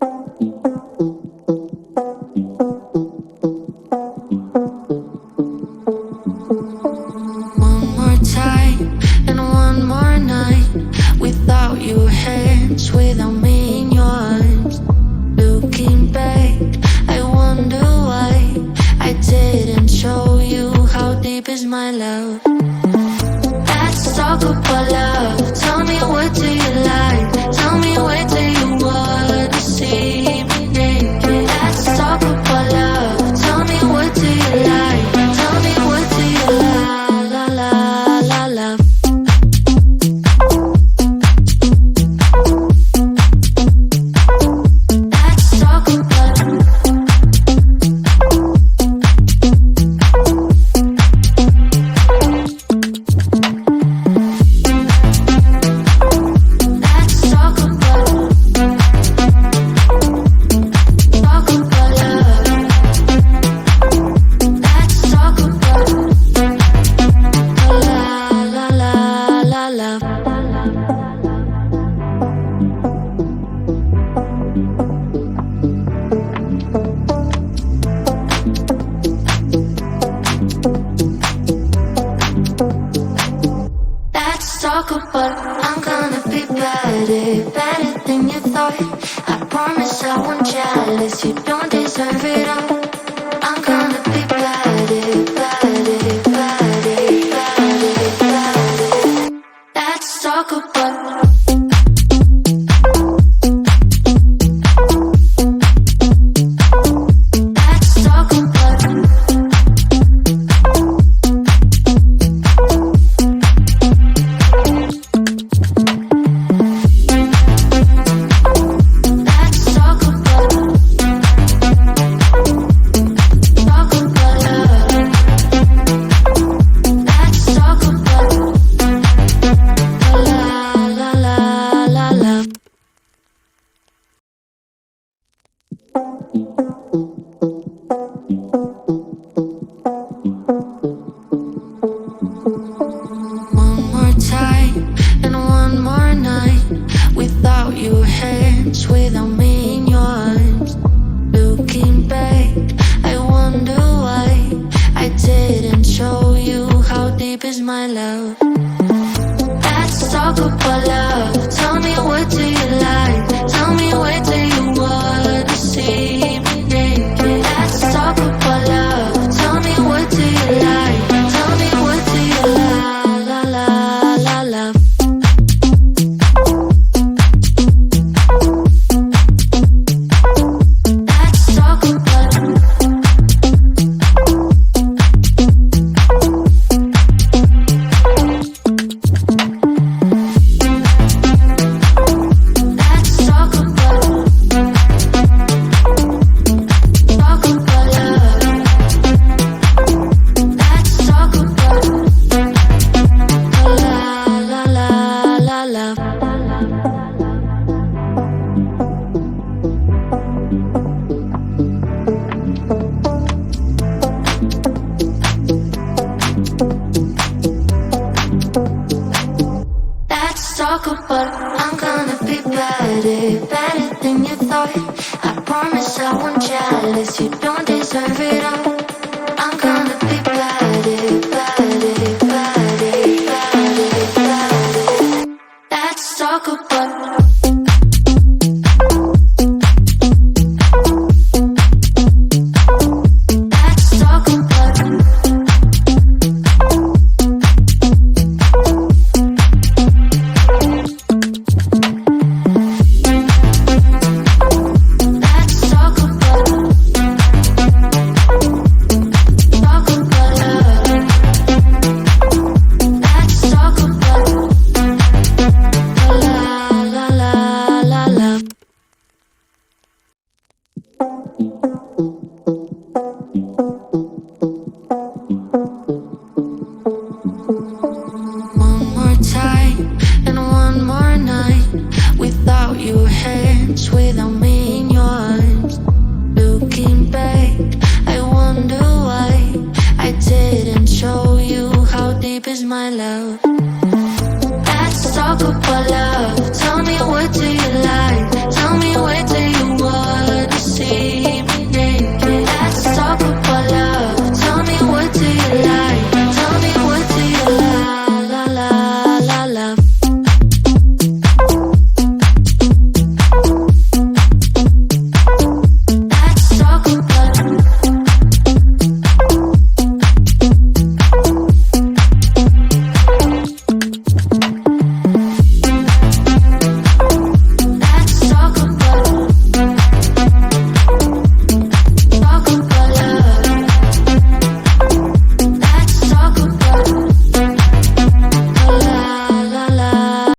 One more time and one more night without your hands, without me in your arms. Looking back, I wonder why I didn't show you how deep is my love. Let's talk about love. Tell me, what do you like? Tell me, where do you wanna see me naked? Let's talk about love. Tell me, what do you like? Tell me, what do you like? La la la love. Let's talk about I'm gonna be better, better than you thought. I promise I won't jealous, you don't deserve it all. I'm gonna be better, better, better, better, better. Let's talk about without your hands, without me in your arms. Looking back, I wonder why I didn't show you how deep is my love. Let's talk about love. Tell me, what do you like? Tell me, where do you wanna see me naked? Let's talk about love. Tell me, what do you like? Tell me, what do you like? La la la love. But I'm gonna be better, better than you thought. I promise I won't jealous, you don't deserve it all.